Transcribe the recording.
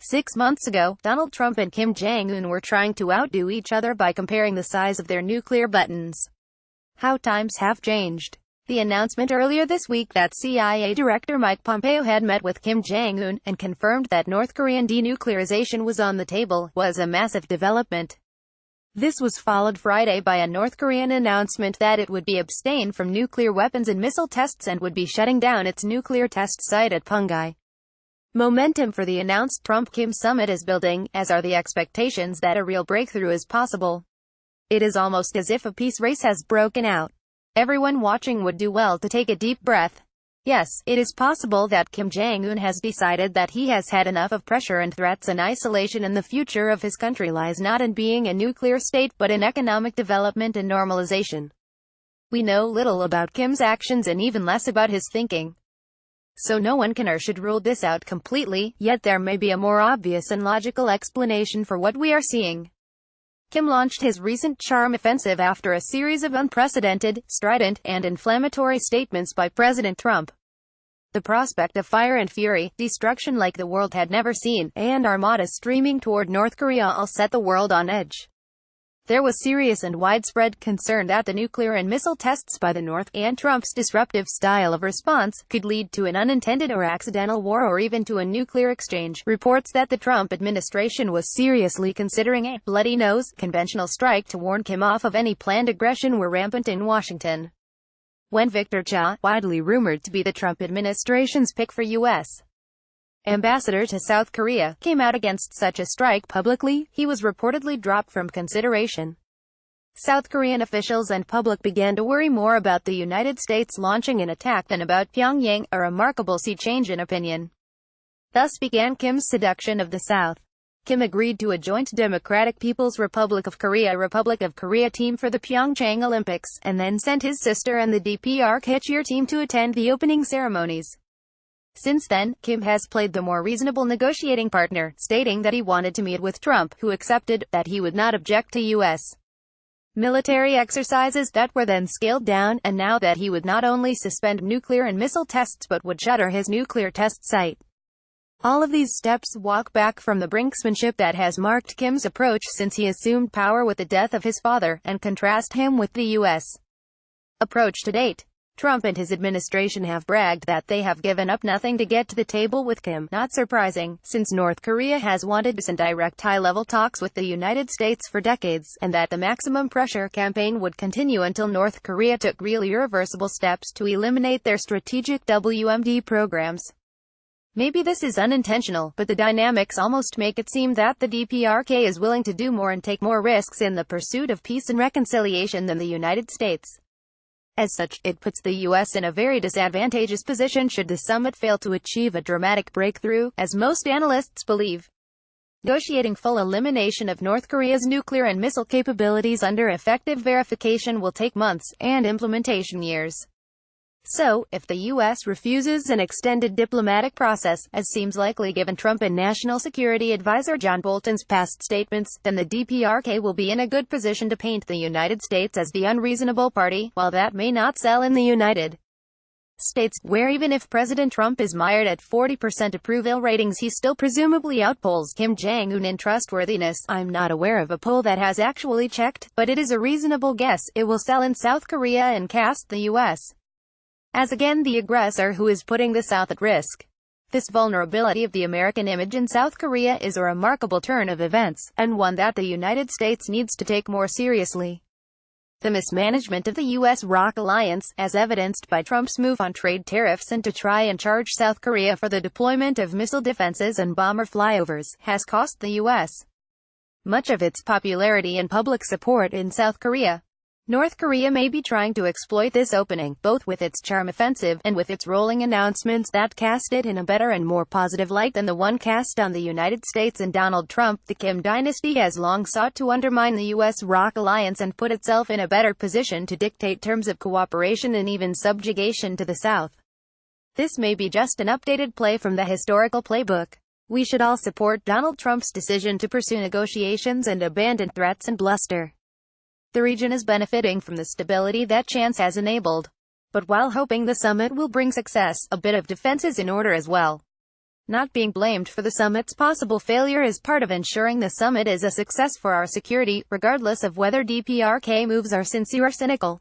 6 months ago, Donald Trump and Kim Jong Un were trying to outdo each other by comparing the size of their nuclear buttons. How times have changed. The announcement earlier this week that CIA Director Mike Pompeo had met with Kim Jong Un and confirmed that North Korean denuclearization was on the table was a massive development. This was followed Friday by a North Korean announcement that it would be abstain from nuclear weapons and missile tests and would be shutting down its nuclear test site at Punggye. Momentum for the announced Trump-Kim summit is building, as are the expectations that a real breakthrough is possible. It is almost as if a peace race has broken out. Everyone watching would do well to take a deep breath. Yes, it is possible that Kim Jong Un has decided that he has had enough of pressure and threats and isolation, and the future of his country lies not in being a nuclear state but in economic development and normalization. We know little about Kim's actions and even less about his thinking, so no one can or should rule this out completely, yet there may be a more obvious and logical explanation for what we are seeing. Kim launched his recent charm offensive after a series of unprecedented, strident, and inflammatory statements by President Trump. The prospect of fire and fury, destruction like the world had never seen, and armadas streaming toward North Korea all set the world on edge. There was serious and widespread concern that the nuclear and missile tests by the North, and Trump's disruptive style of response, could lead to an unintended or accidental war or even to a nuclear exchange. Reports that the Trump administration was seriously considering a bloody nose conventional strike to warn Kim off of any planned aggression were rampant in Washington. When Victor Cha, widely rumored to be the Trump administration's pick for U.S. ambassador to South Korea, came out against such a strike publicly, he was reportedly dropped from consideration. South Korean officials and public began to worry more about the United States launching an attack than about Pyongyang, a remarkable sea change in opinion. Thus began Kim's seduction of the South. Kim agreed to a joint Democratic People's Republic of Korea team for the Pyeongchang Olympics, and then sent his sister and the DPRK cheer team to attend the opening ceremonies. Since then, Kim has played the more reasonable negotiating partner, stating that he wanted to meet with Trump, who accepted, that he would not object to U.S. military exercises that were then scaled down, and now that he would not only suspend nuclear and missile tests but would shutter his nuclear test site. All of these steps walk back from the brinksmanship that has marked Kim's approach since he assumed power with the death of his father, and contrast him with the U.S. approach to date. Trump and his administration have bragged that they have given up nothing to get to the table with Kim, not surprising, since North Korea has wanted direct high-level talks with the United States for decades, and that the maximum pressure campaign would continue until North Korea took real irreversible steps to eliminate their strategic WMD programs. Maybe this is unintentional, but the dynamics almost make it seem that the DPRK is willing to do more and take more risks in the pursuit of peace and reconciliation than the United States. As such, it puts the U.S. in a very disadvantageous position should the summit fail to achieve a dramatic breakthrough, as most analysts believe. Negotiating full elimination of North Korea's nuclear and missile capabilities under effective verification will take months, and implementation years. So, if the U.S. refuses an extended diplomatic process, as seems likely given Trump and National Security Advisor John Bolton's past statements, then the DPRK will be in a good position to paint the United States as the unreasonable party, while that may not sell in the United States, where even if President Trump is mired at 40% approval ratings he still presumably outpolls Kim Jong Un in trustworthiness. I'm not aware of a poll that has actually checked, but it is a reasonable guess it will sell in South Korea and cast the U.S. as again the aggressor who is putting the South at risk. This vulnerability of the American image in South Korea is a remarkable turn of events, and one that the United States needs to take more seriously. The mismanagement of the U.S.-ROC alliance, as evidenced by Trump's move on trade tariffs and to try and charge South Korea for the deployment of missile defenses and bomber flyovers, has cost the U.S. much of its popularity and public support in South Korea. North Korea may be trying to exploit this opening, both with its charm offensive, and with its rolling announcements that cast it in a better and more positive light than the one cast on the United States and Donald Trump. The Kim dynasty has long sought to undermine the U.S.-ROC alliance and put itself in a better position to dictate terms of cooperation and even subjugation to the South. This may be just an updated play from the historical playbook. We should all support Donald Trump's decision to pursue negotiations and abandon threats and bluster. The region is benefiting from the stability that chance has enabled. But while hoping the summit will bring success, a bit of defense is in order as well. not being blamed for the summit's possible failure is part of ensuring the summit is a success for our security, regardless of whether DPRK moves are sincere or cynical.